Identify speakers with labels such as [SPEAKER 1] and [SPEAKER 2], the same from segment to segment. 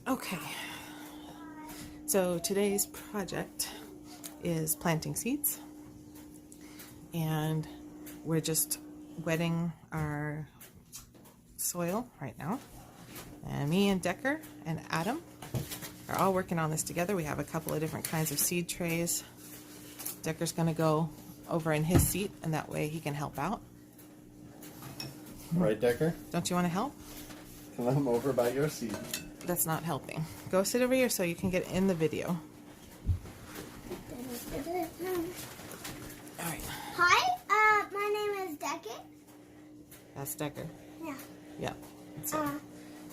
[SPEAKER 1] Okay, so today's project is planting seeds, and we're just wetting our soil right now. And me and Decker and Adam are all working on this together. We have a couple of different kinds of seed trays. Decker's going to go over in his seat, and that way he can help out.
[SPEAKER 2] Right, Decker?
[SPEAKER 1] Don't you want to help?
[SPEAKER 2] Come over by your seat.
[SPEAKER 1] That's not helping. Go sit over here so you can get in the video. All right.
[SPEAKER 3] Hi, my name is Decker.
[SPEAKER 1] That's Decker.
[SPEAKER 3] Yeah.
[SPEAKER 1] Yeah.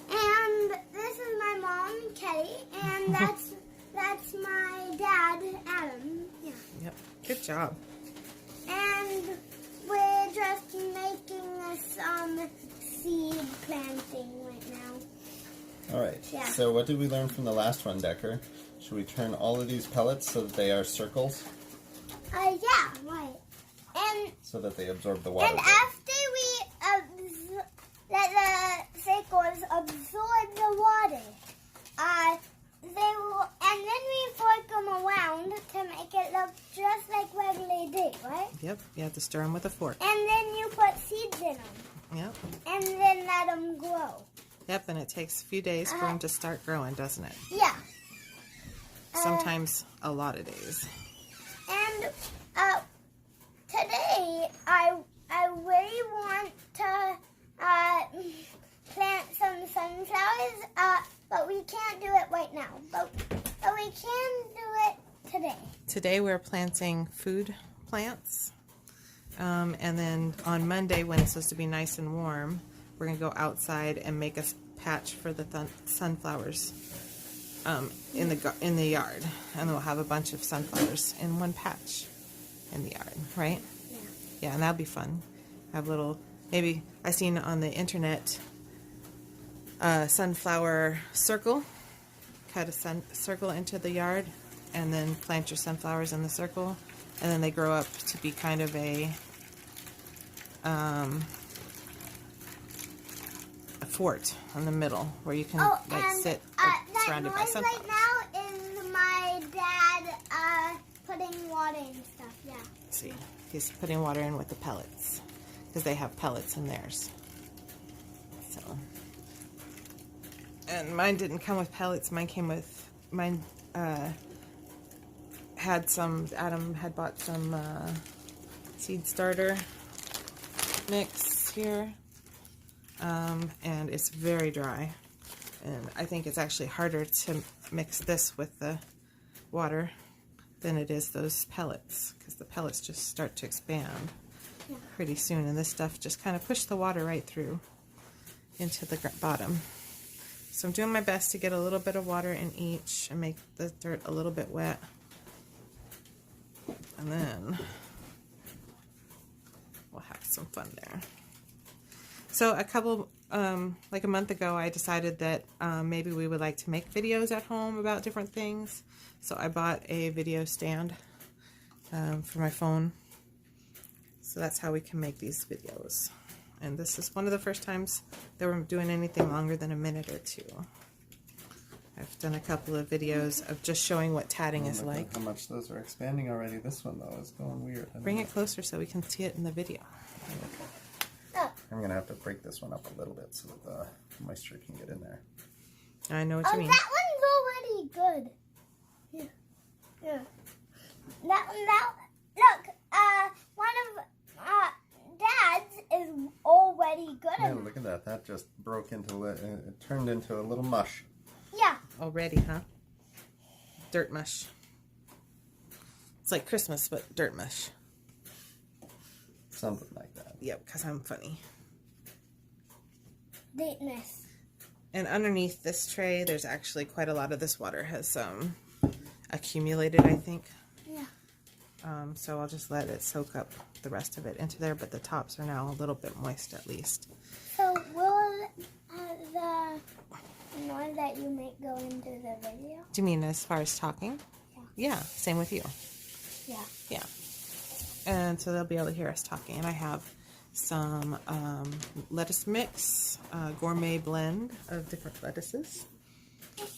[SPEAKER 3] And this is my mom, Kelly, and that's my dad, Adam. Yeah.
[SPEAKER 1] Yep. Good job.
[SPEAKER 3] And we're just making some seed planting right now.
[SPEAKER 2] All right.
[SPEAKER 3] Yeah.
[SPEAKER 2] So what did we learn from the last one, Decker? Should we turn all of these pellets so that they are circles?
[SPEAKER 3] Yeah, right. And
[SPEAKER 2] So that they absorb the water.
[SPEAKER 3] And after we let the circles absorb the water, they will, and then we fork them around to make it look just like regular dirt, right?
[SPEAKER 1] Yep. You have to stir them with a fork.
[SPEAKER 3] And then you put seeds in them,
[SPEAKER 1] Yep.
[SPEAKER 3] and then let them grow.
[SPEAKER 1] Yep. And it takes a few days for them to start growing, doesn't it?
[SPEAKER 3] Yeah.
[SPEAKER 1] Sometimes a lot of days.
[SPEAKER 3] And today I really want to plant some sunflowers, but we can't do it right now. But we can do it today.
[SPEAKER 1] Today we're planting food plants. And then on Monday, when it's supposed to be nice and warm, we're going to go outside and make a patch for the sunflowers in the yard. And then we'll have a bunch of sunflowers in one patch in the yard, right?
[SPEAKER 3] Yeah.
[SPEAKER 1] Yeah, and that'll be fun. Have little, maybe I seen on the internet sunflower circle. Cut a circle into the yard and then plant your sunflowers in the circle, and then they grow up to be kind of a fort in the middle where you can sit surrounded by sunflowers.
[SPEAKER 3] Right now is my dad putting water and stuff. Yeah.
[SPEAKER 1] See, he's putting water in with the pellets because they have pellets in theirs. So, and mine didn't come with pellets. Mine had some. Adam had bought some seed starter mix here, and it's very dry. And I think it's actually harder to mix this with the water than it is those pellets, because the pellets just start to expand pretty soon, and this stuff just kind of pushed the water right through into the bottom. So I'm doing my best to get a little bit of water in each and make the dirt a little bit wet. And then we'll have some fun there. So like a month ago, I decided that maybe we would like to make videos at home about different things. So I bought a video stand for my phone. So that's how we can make these videos. And this is one of the first times that we're doing anything longer than a minute or two. I've done a couple of videos of just showing what tatting is like.
[SPEAKER 2] How much those are expanding already. This one, though, is going weird.
[SPEAKER 1] Bring it closer so we can see it in the video.
[SPEAKER 2] I'm going to have to break this one up a little bit so that the moisture can get in there.
[SPEAKER 1] I know what you mean.
[SPEAKER 3] That one's already good. Yeah. Yeah. That look, one of Dad's is already good.
[SPEAKER 2] Yeah, look at that. That just broke into it turned into a little mush.
[SPEAKER 3] Yeah.
[SPEAKER 1] Already, huh? Dirt mush. It's like Christmas, but dirt mush.
[SPEAKER 2] Something like that.
[SPEAKER 1] Yep, because I'm funny.
[SPEAKER 3] Dateness.
[SPEAKER 1] And underneath this tray, there's actually quite a lot of this water has accumulated, I think.
[SPEAKER 3] Yeah.
[SPEAKER 1] So I'll just let it soak up the rest of it into there, but the tops are now a little bit moist at least.
[SPEAKER 3] So will the noise that you make go into the video?
[SPEAKER 1] Do you mean as far as talking?
[SPEAKER 3] Yeah.
[SPEAKER 1] Yeah, same with you.
[SPEAKER 3] Yeah.
[SPEAKER 1] Yeah. And so they'll be able to hear us talking. And I have some lettuce mix, gourmet blend of different lettuces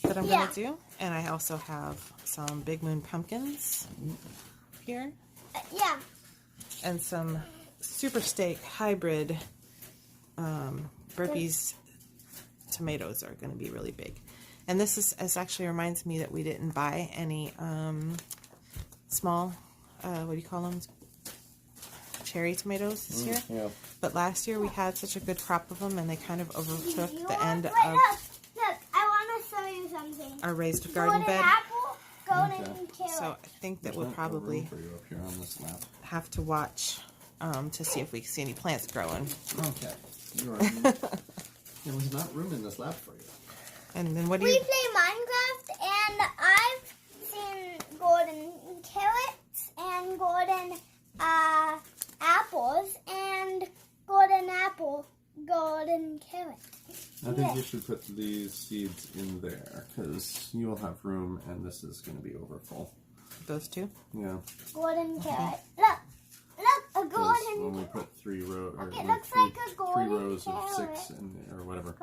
[SPEAKER 1] that that I'm
[SPEAKER 3] Yeah.
[SPEAKER 1] gonna do. And I also have some Big Moon pumpkins here.
[SPEAKER 3] Yeah.
[SPEAKER 1] And some Super Steak hybrid Burpees tomatoes are going to be really big. And this actually reminds me that we didn't buy any small, what do you call them? Cherry tomatoes this year.
[SPEAKER 2] Yeah.
[SPEAKER 1] But last year we had such a good crop of them, and they kind of overtook the end
[SPEAKER 3] Wait,
[SPEAKER 1] of
[SPEAKER 3] look, I want to show you something.
[SPEAKER 1] our raised garden
[SPEAKER 3] Golden
[SPEAKER 1] bed.
[SPEAKER 3] apple, golden carrot.
[SPEAKER 1] So I think that we'll
[SPEAKER 2] There's no room
[SPEAKER 1] probably
[SPEAKER 2] for you up here on this lap.
[SPEAKER 1] have to watch to see if we see any plants growing.
[SPEAKER 2] Okay. There was not room in this lap for you.
[SPEAKER 1] And then what do
[SPEAKER 3] We
[SPEAKER 1] you...
[SPEAKER 3] play Minecraft, and I've seen golden carrots and golden apples and golden carrots.
[SPEAKER 2] I think you should put these seeds in there because you will have room, and this is going to be over full.
[SPEAKER 1] Those two?
[SPEAKER 2] Yeah.
[SPEAKER 3] Golden carrot. Look, a
[SPEAKER 2] Because
[SPEAKER 3] golden.
[SPEAKER 2] when we put 3 rows, or
[SPEAKER 3] Look, it
[SPEAKER 2] like
[SPEAKER 3] looks like a
[SPEAKER 2] three
[SPEAKER 3] golden
[SPEAKER 2] rows of
[SPEAKER 3] carrot.
[SPEAKER 2] 6 or whatever.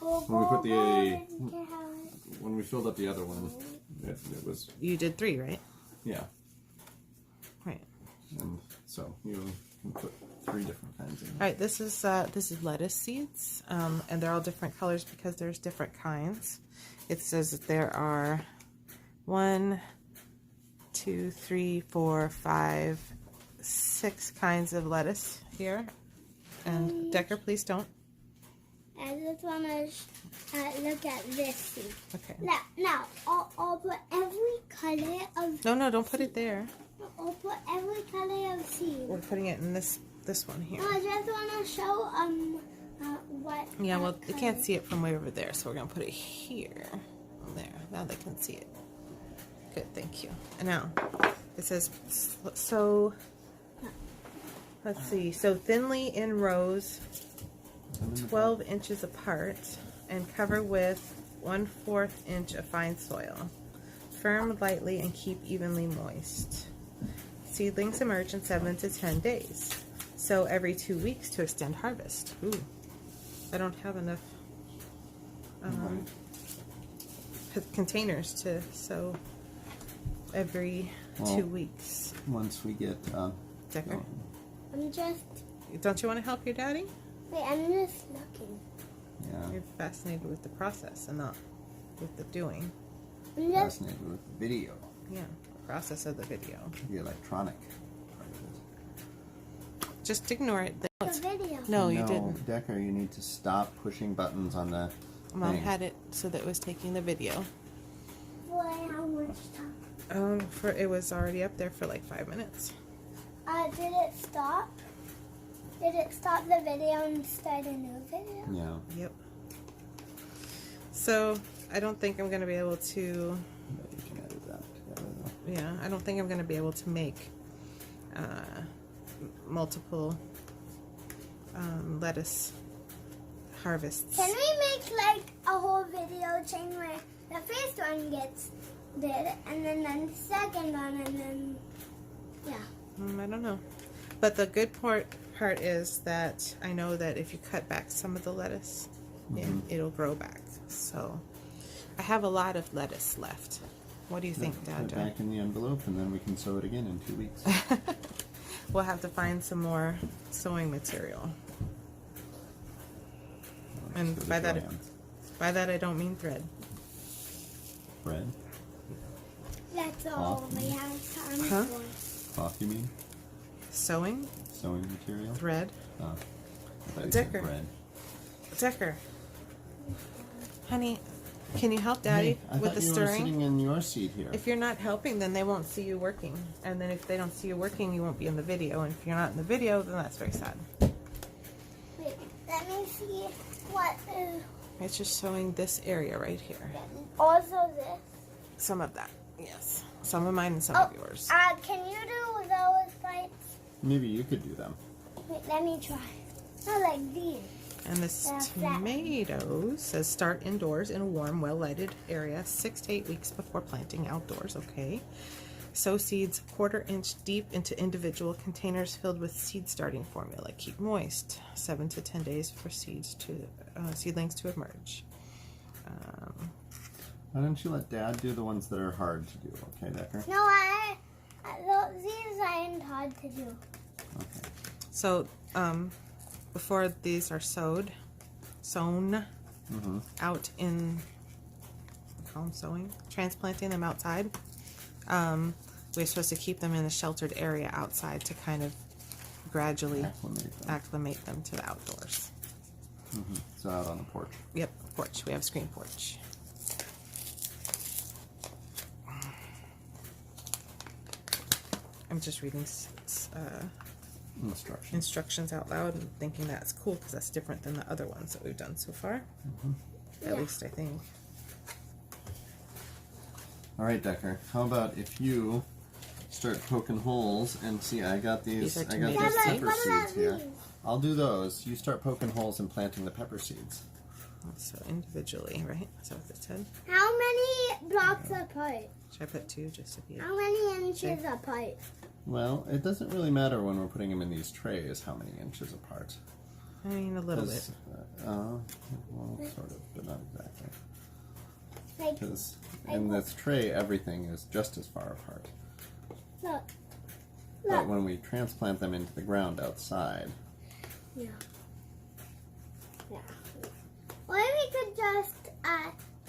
[SPEAKER 3] When
[SPEAKER 2] we put the-
[SPEAKER 3] carrot.
[SPEAKER 2] When we filled up the other one, it was,
[SPEAKER 1] You did 3, right?
[SPEAKER 2] yeah.
[SPEAKER 1] Right.
[SPEAKER 2] And so you can put 3 different kinds in.
[SPEAKER 1] All right, this is lettuce seeds, and they're all different colors because there's different kinds. It says that there are 1, 2, 3, 4, 5, 6 kinds of lettuce here. And Decker, please don't.
[SPEAKER 3] I just want to look at this seed.
[SPEAKER 1] Okay.
[SPEAKER 3] Now, I'll put every color of.
[SPEAKER 1] No, don't put it there.
[SPEAKER 3] I'll put every color of seed.
[SPEAKER 1] We're putting it in this one here.
[SPEAKER 3] No, I just want to show what.
[SPEAKER 1] Yeah, well, they can't see it from way over there, so we're gonna put it here. There. Now they can see it. Good, thank you. And now it says so. Let's see. So thinly in rows, 12 inches apart, and cover with 1/4 inch of fine soil. Firm lightly and keep evenly moist. Seedlings emerge in 7 to 10 days. Sow every 2 weeks to extend harvest. Ooh, I don't have enough containers to sow every 2 weeks.
[SPEAKER 2] Once we get...
[SPEAKER 1] Decker,
[SPEAKER 3] I'm just.
[SPEAKER 1] don't you want to help your daddy?
[SPEAKER 3] Wait, I'm just looking.
[SPEAKER 2] yeah,
[SPEAKER 1] You're fascinated with the process and not with the doing.
[SPEAKER 3] I'm just.
[SPEAKER 2] fascinated with the video,
[SPEAKER 1] Yeah, the process of the video.
[SPEAKER 2] the electronic part of it.
[SPEAKER 1] Just ignore it.
[SPEAKER 3] The video.
[SPEAKER 1] No, you didn't.
[SPEAKER 2] Decker, you need to stop pushing buttons on the
[SPEAKER 1] Mom
[SPEAKER 2] thing.
[SPEAKER 1] had it so that it was taking the video.
[SPEAKER 3] Boy, how much time?
[SPEAKER 1] It was already up there for like 5 minutes.
[SPEAKER 3] Did it stop? Did it stop the video and start a new video?
[SPEAKER 2] Yeah.
[SPEAKER 1] Yep. So I don't think I'm going to be able to.
[SPEAKER 2] But you can edit that together, though.
[SPEAKER 1] Yeah, I don't think I'm going to be able to make multiple lettuce harvests.
[SPEAKER 3] Can we make like a whole video chain where the first one gets did and then the second one and then yeah.
[SPEAKER 1] I don't know. But the good part is that I know that if you cut back some of the lettuce, it'll grow back. So I have a lot of lettuce left. What do you think,
[SPEAKER 2] Put
[SPEAKER 1] Dad?
[SPEAKER 2] it back in the envelope, and then we can sew it again in 2 weeks.
[SPEAKER 1] We'll have to find some more sewing material. And
[SPEAKER 2] So the
[SPEAKER 1] by
[SPEAKER 2] crayons.
[SPEAKER 1] that I don't mean thread.
[SPEAKER 2] Bread?
[SPEAKER 3] That's all we have time
[SPEAKER 1] Huh?
[SPEAKER 3] for.
[SPEAKER 2] Cloth, you mean?
[SPEAKER 1] Sewing,
[SPEAKER 2] Sewing material?
[SPEAKER 1] thread.
[SPEAKER 2] Oh. I thought you said
[SPEAKER 1] Decker.
[SPEAKER 2] bread.
[SPEAKER 1] Decker, honey, can you help Daddy
[SPEAKER 2] Hey, I
[SPEAKER 1] with
[SPEAKER 2] thought
[SPEAKER 1] the
[SPEAKER 2] you were
[SPEAKER 1] stirring?
[SPEAKER 2] sitting in your seat here.
[SPEAKER 1] If you're not helping, then they won't see you working. And then if they don't see you working, you won't be in the video. And if you're not in the video, then that's very sad.
[SPEAKER 3] Wait, let me see what
[SPEAKER 1] It's just showing this area right here.
[SPEAKER 3] also this.
[SPEAKER 1] Some of that, yes. Some of mine and some of yours.
[SPEAKER 3] Can you do those bites?
[SPEAKER 2] Maybe you could do them.
[SPEAKER 3] Wait, let me try. I like these.
[SPEAKER 1] And this
[SPEAKER 3] That's that.
[SPEAKER 1] tomatoes says start indoors in a warm, well-lighted area 6 to 8 weeks before planting outdoors. Okay. Sow seeds 1/4 inch deep into individual containers filled with seed starting formula. Keep moist. 7 to 10 days for seedlings to emerge.
[SPEAKER 2] Why don't you let Dad do the ones that are hard to do, okay, Decker?
[SPEAKER 3] No, these aren't hard to do.
[SPEAKER 2] Okay.
[SPEAKER 1] So, before these are sown out in, we call them sowing, transplanting them outside, we're supposed to keep them in a sheltered area outside to kind of gradually acclimate them to the outdoors.
[SPEAKER 2] So out on the porch.
[SPEAKER 1] Yep, porch. We have a screen porch. I'm just reading instructions out loud and thinking that's cool because that's different than the other ones that we've done so far. At least I think.
[SPEAKER 2] All right, Decker. How about if you start poking holes and see? I got these.
[SPEAKER 1] These are
[SPEAKER 2] I got
[SPEAKER 1] tomato
[SPEAKER 2] those
[SPEAKER 1] seeds.
[SPEAKER 2] pepper
[SPEAKER 3] What about
[SPEAKER 2] seeds here.
[SPEAKER 3] these?
[SPEAKER 2] I'll do those. You start poking holes and planting the pepper seeds.
[SPEAKER 1] So individually, right? Is that what it said?
[SPEAKER 3] How many blocks apart?
[SPEAKER 1] Should I put 2 just to be?
[SPEAKER 3] How many inches apart?
[SPEAKER 2] Well, it doesn't really matter when we're putting them in these trays how many inches apart.
[SPEAKER 1] I mean, a little bit.
[SPEAKER 2] Well, sort of, but not exactly.
[SPEAKER 3] Like,
[SPEAKER 2] Because in this tray, everything is just as far apart.
[SPEAKER 3] look.
[SPEAKER 2] But when we transplant them into the ground outside,
[SPEAKER 3] Yeah. Or we could just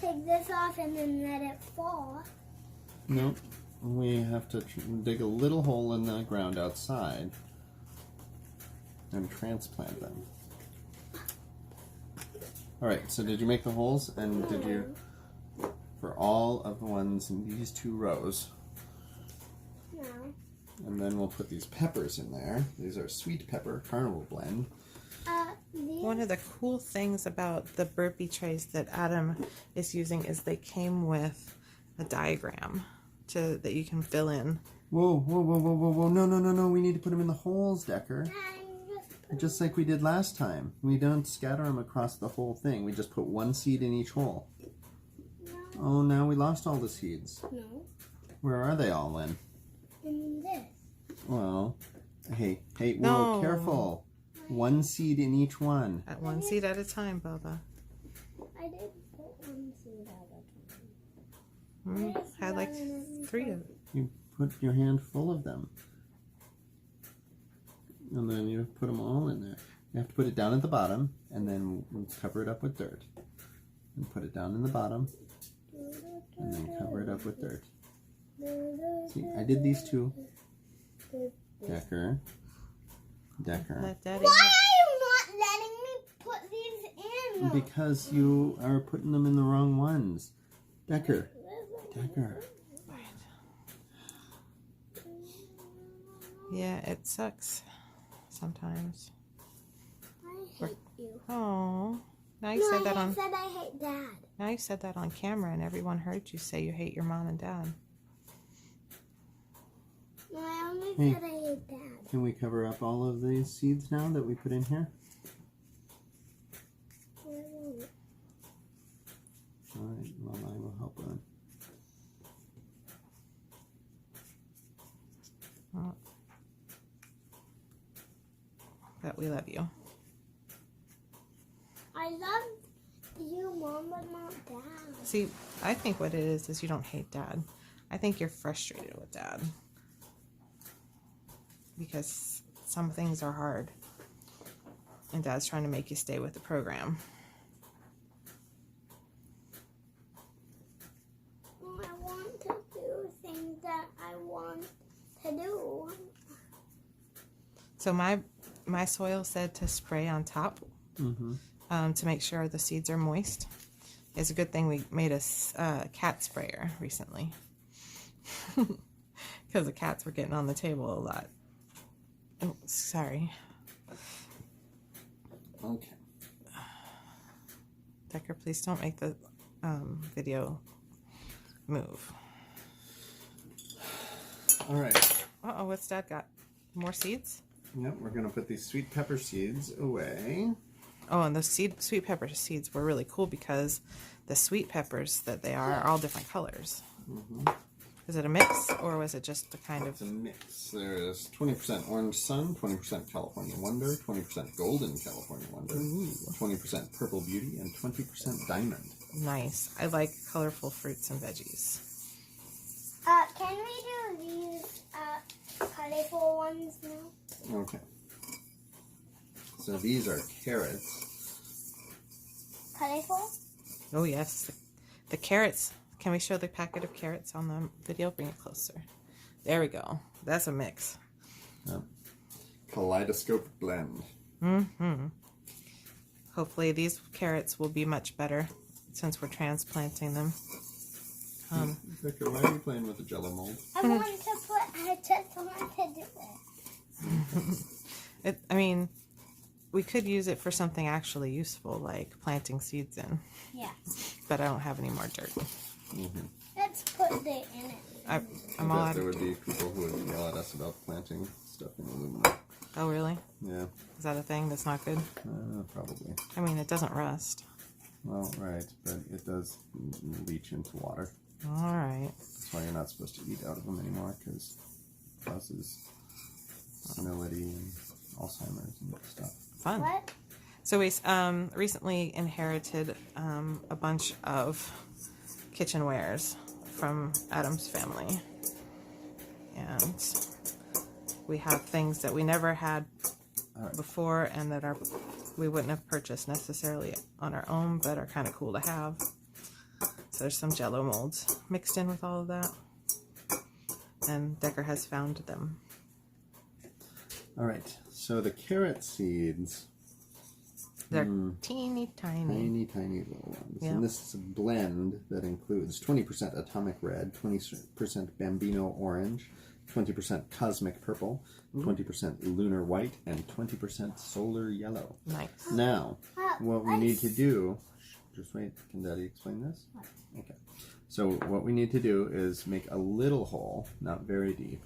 [SPEAKER 3] take this off and then let it fall.
[SPEAKER 2] nope, we have to dig a little hole in the ground outside and transplant them. All right, so did you make the holes? And did you, for all of the ones in these 2 rows?
[SPEAKER 3] No.
[SPEAKER 2] And then we'll put these peppers in there. These are sweet pepper carnival blend.
[SPEAKER 1] One of the cool things about the burpee trays that Adam is using is they came with a diagram that you can fill in.
[SPEAKER 2] Whoa, whoa, whoa, whoa, whoa, whoa. No. We need to put them in the holes, Decker. Just like we did last time. We don't scatter them across the whole thing. We just put 1 seed in each hole.
[SPEAKER 3] No.
[SPEAKER 2] Oh, now we lost all the seeds.
[SPEAKER 3] No.
[SPEAKER 2] Where are they all, Lynn?
[SPEAKER 3] In this.
[SPEAKER 2] Well, hey,
[SPEAKER 1] No.
[SPEAKER 2] whoa, careful. 1 seed in each one.
[SPEAKER 1] At 1 seed at a time, Bubba.
[SPEAKER 3] I did put 1 seed at a time.
[SPEAKER 1] Had like 3 of it.
[SPEAKER 2] You put your hand full of them. And then you put them all in there. You have to put it down at the bottom, and then cover it up with dirt. And put it down in the bottom, and then cover it up with dirt. See, I did these 2. Decker.
[SPEAKER 1] Let Daddy.
[SPEAKER 3] Why are you not letting me put these in?
[SPEAKER 2] Because you are putting them in the wrong ones. Decker.
[SPEAKER 1] Yeah, it sucks sometimes.
[SPEAKER 3] I hate you.
[SPEAKER 1] Oh, now you
[SPEAKER 3] No,
[SPEAKER 1] said that
[SPEAKER 3] I
[SPEAKER 1] on.
[SPEAKER 3] said I hate Dad.
[SPEAKER 1] Now you said that on camera, and everyone heard you say you hate your mom and dad.
[SPEAKER 3] No, I only
[SPEAKER 2] Hey.
[SPEAKER 3] said I hate Dad.
[SPEAKER 2] Can we cover up all of these seeds now that we put in here? Alright, well, I will help them.
[SPEAKER 1] Well, but we love you.
[SPEAKER 3] I love you, Mom, but not Dad.
[SPEAKER 1] See, I think what it is you don't hate Dad. I think you're frustrated with Dad. Because some things are hard. And Dad's trying to make you stay with the program.
[SPEAKER 3] Well, I want to do things that I want to do.
[SPEAKER 1] So my soil said to spray on top to make sure the seeds are moist. It's a good thing we made a cat sprayer recently. Because the cats were getting on the table a lot. Oh, sorry.
[SPEAKER 2] Okay.
[SPEAKER 1] Decker, please don't make the video move.
[SPEAKER 2] Alright.
[SPEAKER 1] Uh-oh, what's Dad got? More seeds?
[SPEAKER 2] Yep, we're going to put these sweet pepper seeds away.
[SPEAKER 1] Oh, and the sweet pepper seeds were really cool because the sweet peppers that they are all different colors. Is it a mix, or was it just a kind
[SPEAKER 2] It's a
[SPEAKER 1] of...
[SPEAKER 2] mix. There's 20% Orange Sun, 20% California Wonder, 20% Golden California Wonder, 20% Purple Beauty, and 20% Diamond.
[SPEAKER 1] nice. I like colorful fruits and veggies.
[SPEAKER 3] Can we do these colorful ones now?
[SPEAKER 2] Okay. So these are carrots.
[SPEAKER 3] Colorful?
[SPEAKER 1] Oh yes, the carrots. Can we show the packet of carrots on the video? Bring it closer. There we go. That's a mix.
[SPEAKER 2] Yep. Kaleidoscope blend.
[SPEAKER 1] Mm-hmm. Hopefully these carrots will be much better since we're transplanting them.
[SPEAKER 2] Victor, why are you playing with the Jello mold?
[SPEAKER 3] I just want to do it.
[SPEAKER 1] I mean, we could use it for something actually useful, like planting seeds in.
[SPEAKER 3] Yeah.
[SPEAKER 1] But I don't have any more dirt.
[SPEAKER 2] Mm-hmm.
[SPEAKER 3] Let's put it in it.
[SPEAKER 1] I'm all
[SPEAKER 2] I bet
[SPEAKER 1] out
[SPEAKER 2] there
[SPEAKER 1] of.
[SPEAKER 2] would be people who would yell at us about planting stuff in aluminum.
[SPEAKER 1] Oh, really?
[SPEAKER 2] Yeah,
[SPEAKER 1] Is that a thing that's not good?
[SPEAKER 2] probably.
[SPEAKER 1] I mean, it doesn't rust.
[SPEAKER 2] Well, right, but it does leach into water.
[SPEAKER 1] All right.
[SPEAKER 2] That's why you're not supposed to eat out of them anymore, because it causes senility and Alzheimer's and stuff.
[SPEAKER 1] Fun.
[SPEAKER 3] What?
[SPEAKER 1] So we recently inherited a bunch of kitchenwares from Adam's family. And we have things that we never had before and that we wouldn't have purchased necessarily on our own, but are kind of cool to have. So there's some Jello molds mixed in with all of that. And Decker has found them.
[SPEAKER 2] All right, so the carrot seeds.
[SPEAKER 1] They're teeny tiny.
[SPEAKER 2] Tiny little ones.
[SPEAKER 1] Yeah.
[SPEAKER 2] And this is a blend that includes 20% atomic red, 20% bambino orange, 20% cosmic purple, 20% lunar white, and 20% solar yellow.
[SPEAKER 1] Nice.
[SPEAKER 2] Now, what we need to do... Just wait, can Daddy explain this? Okay. So what we need to do is make a little hole, not very deep,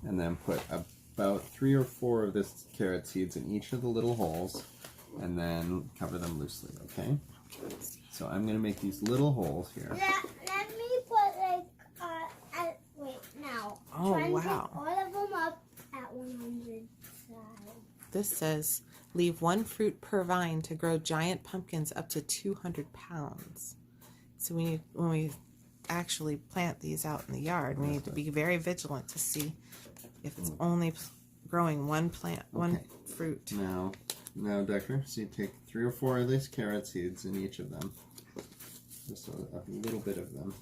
[SPEAKER 2] and then put about 3 or 4 of this carrot seeds in each of the little holes, and then cover them loosely, okay? So I'm going to make these little holes here.
[SPEAKER 3] Let me put wait, now.
[SPEAKER 1] Oh,
[SPEAKER 3] Try and
[SPEAKER 1] wow.
[SPEAKER 3] pick all of them up at 100 sides.
[SPEAKER 1] This says, leave 1 fruit per vine to grow giant pumpkins up to 200 pounds. So when we actually plant these out in the yard, we need to be very vigilant to see if it's only growing one fruit.
[SPEAKER 2] Now, Decker, so you take 3 or 4 of these carrot seeds in each of them. Just a little bit of them.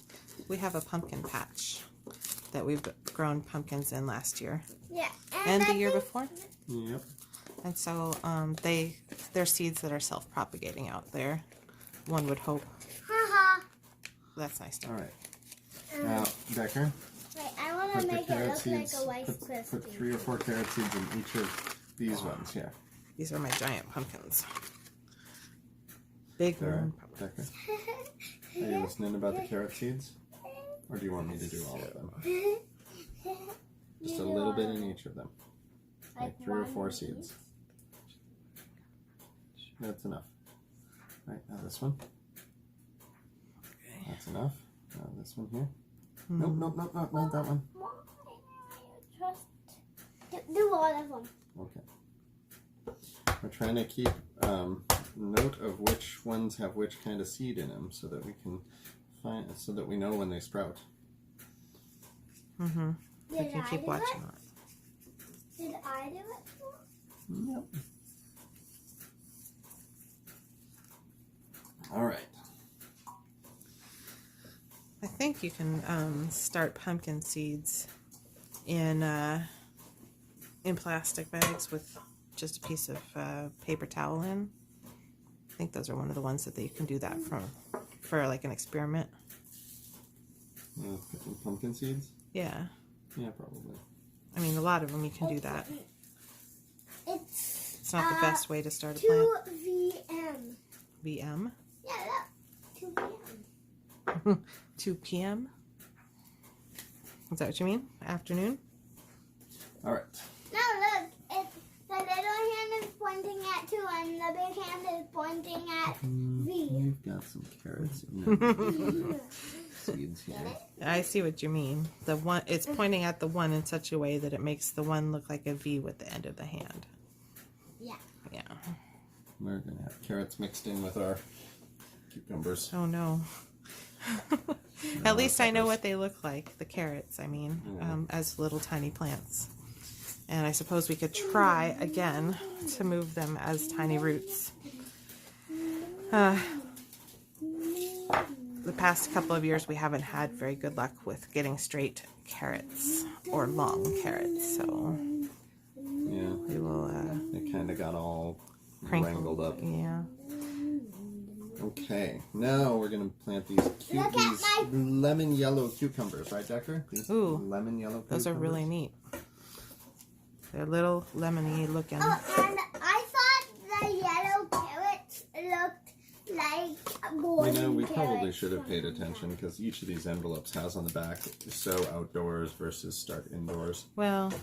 [SPEAKER 1] We have a pumpkin patch that we've grown pumpkins in last year.
[SPEAKER 3] Yeah.
[SPEAKER 1] And the year before.
[SPEAKER 2] Yep.
[SPEAKER 1] And so they're seeds that are self-propagating out there. One would hope.
[SPEAKER 3] Haha.
[SPEAKER 1] That's nice.
[SPEAKER 2] All right. Now, Decker,
[SPEAKER 3] Wait, I want
[SPEAKER 2] put
[SPEAKER 3] to
[SPEAKER 2] the
[SPEAKER 3] make it
[SPEAKER 2] carrot
[SPEAKER 3] look
[SPEAKER 2] seeds.
[SPEAKER 3] like a Rice
[SPEAKER 2] Put
[SPEAKER 3] Krispie.
[SPEAKER 2] 3 or 4 carrot seeds in each of these ones here.
[SPEAKER 1] These are my giant pumpkins. Big
[SPEAKER 2] There,
[SPEAKER 1] one.
[SPEAKER 2] Decker. Are you listening about the carrot seeds? Or do you want me to do all of them? Just a little bit in each of them. Like 3 or 4 seeds. That's enough. Right, now this one. That's enough. Now this one here. Nope, not that one.
[SPEAKER 3] Just do all of them.
[SPEAKER 2] Okay. We're trying to keep note of which ones have which kind of seed in them, so that we can find, so that we know when they sprout.
[SPEAKER 1] Mm-hmm. We
[SPEAKER 3] Did
[SPEAKER 1] can
[SPEAKER 3] I
[SPEAKER 1] keep
[SPEAKER 3] do
[SPEAKER 1] watching
[SPEAKER 3] it?
[SPEAKER 1] that.
[SPEAKER 3] Did I do it?
[SPEAKER 2] Yep. All right.
[SPEAKER 1] I think you can start pumpkin seeds in plastic bags with just a piece of paper towel in. I think those are one of the ones that you can do that for like an experiment.
[SPEAKER 2] Pumpkin seeds?
[SPEAKER 1] Yeah.
[SPEAKER 2] Yeah, probably.
[SPEAKER 1] I mean, a lot of them you can do that.
[SPEAKER 3] It's
[SPEAKER 1] not the best way to start a
[SPEAKER 3] 2
[SPEAKER 1] plant.
[SPEAKER 3] VM.
[SPEAKER 1] VM?
[SPEAKER 3] Yeah, look. 2 PM.
[SPEAKER 1] 2 p.m.? Is that what you mean? Afternoon?
[SPEAKER 2] All right.
[SPEAKER 3] No, look. The little hand is pointing at 2 and the big hand is pointing at V.
[SPEAKER 2] You've got some carrots in seeds here.
[SPEAKER 1] I see what you mean. The one, it's pointing at the one in such a way that it makes the one look like a V with the end of the hand.
[SPEAKER 3] Yeah.
[SPEAKER 1] Yeah.
[SPEAKER 2] We're going to have carrots mixed in with our cucumbers.
[SPEAKER 1] Oh no. At least I know what they look like, the carrots, I mean, as little tiny plants. And I suppose we could try again to move them as tiny roots. The past couple of years we haven't had very good luck with getting straight carrots or long carrots, so
[SPEAKER 2] Yeah.
[SPEAKER 1] we will
[SPEAKER 2] It kind of got all
[SPEAKER 1] wrangled
[SPEAKER 2] up.
[SPEAKER 1] Yeah.
[SPEAKER 2] Okay, now we're going to plant these lemon yellow cucumbers, right, Decker? These
[SPEAKER 1] Ooh,
[SPEAKER 2] lemon yellow cucumbers.
[SPEAKER 1] those are really neat. They're little lemony looking.
[SPEAKER 3] Oh, and I thought the yellow carrots looked like golden
[SPEAKER 2] You know, we
[SPEAKER 3] carrots.
[SPEAKER 2] probably should have paid attention because each of these envelopes has on the back sow outdoors versus start indoors.
[SPEAKER 1] Well,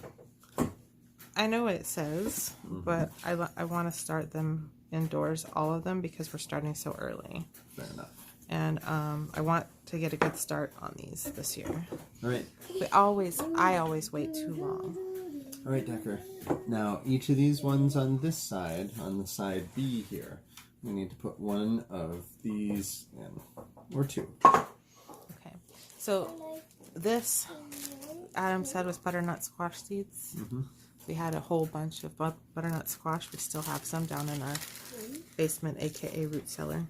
[SPEAKER 1] I know what it says, but I want to start them indoors, all of them, because we're starting so early.
[SPEAKER 2] Fair enough.
[SPEAKER 1] And I want to get a good start on these this year.
[SPEAKER 2] All right.
[SPEAKER 1] I always wait too long.
[SPEAKER 2] All right, Decker. Now, each of these ones on this side, on the side B here, we need to put one of these in, or two.
[SPEAKER 1] Okay. So this, Adam said, was butternut squash seeds. We had a whole bunch of butternut squash. We still have some down in our basement, aka root cellar.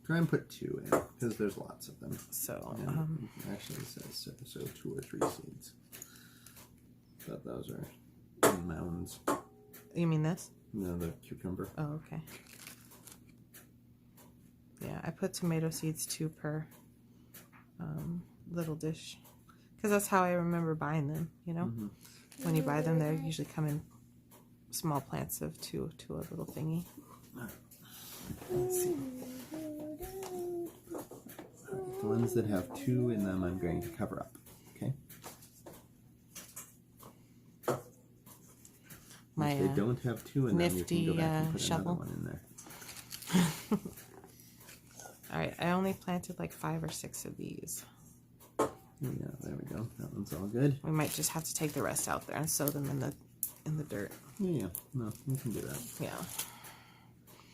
[SPEAKER 2] Try and put two in, because there's lots of them.
[SPEAKER 1] So,
[SPEAKER 2] And actually it says so 2 or 3 seeds. But those are in mounds.
[SPEAKER 1] you mean this?
[SPEAKER 2] No, the cucumber.
[SPEAKER 1] Oh, okay. Yeah, I put tomato seeds 2 per little dish. Because that's how I remember buying them, you know? When you buy them, they usually come in small plants of 2 to a little thingy. Let's see.
[SPEAKER 2] The ones that have 2 in them, I'm going to cover up. Okay.
[SPEAKER 1] My
[SPEAKER 2] If they don't have 2 in them, you
[SPEAKER 1] nifty
[SPEAKER 2] can go back and put
[SPEAKER 1] shovel.
[SPEAKER 2] another one in there.
[SPEAKER 1] Alright, I only planted like 5 or 6 of these.
[SPEAKER 2] Yeah, there we go. That one's all good.
[SPEAKER 1] We might just have to take the rest out there and sow them in the dirt.
[SPEAKER 2] Yeah, no, we can do that.
[SPEAKER 1] Yeah.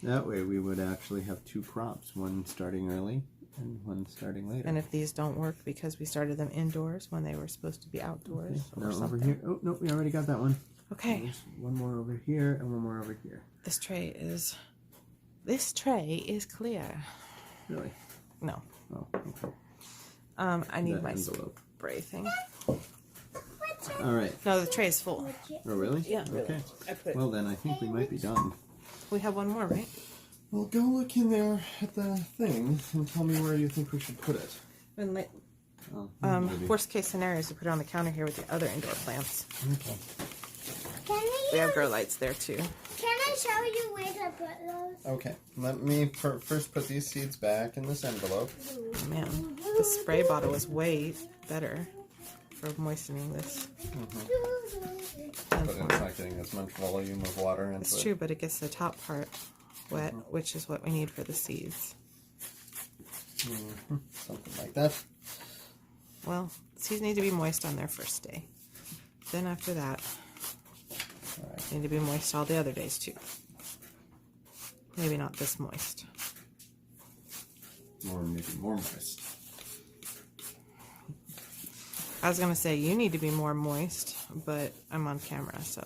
[SPEAKER 2] That way we would actually have 2 crops, one starting early and one starting later.
[SPEAKER 1] And if these don't work because we started them indoors when they were supposed to be outdoors
[SPEAKER 2] Okay,
[SPEAKER 1] or
[SPEAKER 2] now
[SPEAKER 1] something.
[SPEAKER 2] over here. Oh, no, we already got that one.
[SPEAKER 1] Okay.
[SPEAKER 2] There's one more over here and one more over here.
[SPEAKER 1] This tray is clear.
[SPEAKER 2] Really?
[SPEAKER 1] No.
[SPEAKER 2] Oh, okay.
[SPEAKER 1] I need
[SPEAKER 2] That
[SPEAKER 1] my
[SPEAKER 2] envelope.
[SPEAKER 1] spray thing.
[SPEAKER 2] All right.
[SPEAKER 1] No, the tray is full.
[SPEAKER 2] Oh, really?
[SPEAKER 1] Yeah, really.
[SPEAKER 2] Okay.
[SPEAKER 1] I put.
[SPEAKER 2] Well, then I think we might be done.
[SPEAKER 1] We have one more, right?
[SPEAKER 2] Well, go look in there at the thing and tell me where you think we should put it.
[SPEAKER 1] And
[SPEAKER 2] Oh, maybe.
[SPEAKER 1] worst case scenario is to put it on the counter here with the other indoor plants.
[SPEAKER 2] Okay.
[SPEAKER 1] We have grow lights there too.
[SPEAKER 3] Can I show you where to put those?
[SPEAKER 2] Okay. Let me first put these seeds back in this envelope.
[SPEAKER 1] Oh, man, the spray bottle is way better for moistening this.
[SPEAKER 2] But it's not getting as much volume of water into
[SPEAKER 1] It's
[SPEAKER 2] it.
[SPEAKER 1] true, but it gets the top part wet, which is what we need for the seeds.
[SPEAKER 2] Something like that.
[SPEAKER 1] Well, seeds need to be moist on their first day. Then after that,
[SPEAKER 2] All right.
[SPEAKER 1] they need to be moist all the other days too. Maybe not this moist.
[SPEAKER 2] Or maybe more moist.
[SPEAKER 1] I was gonna say you need to be more moist, but I'm on camera, so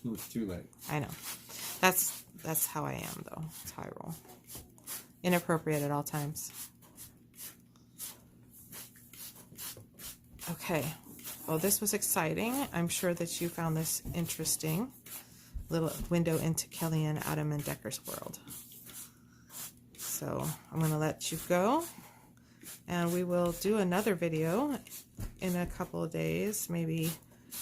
[SPEAKER 2] It's too late.
[SPEAKER 1] I know. That's how I am, though. That's how I roll. Inappropriate at all times. Okay. Well, this was exciting. I'm sure that you found this interesting. Little window into Kelly and Adam and Decker's world. So I'm going to let you go. And we will do another video in a couple of days, maybe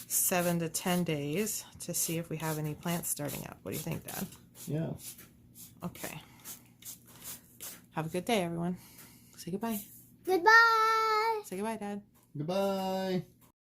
[SPEAKER 1] 7 to 10 days, to see if we have any plants starting up. What do you think, Dad?
[SPEAKER 2] Yeah.
[SPEAKER 1] Okay. Have a good day, everyone. Say goodbye.
[SPEAKER 3] Goodbye.
[SPEAKER 1] Say goodbye, Dad.
[SPEAKER 2] Goodbye.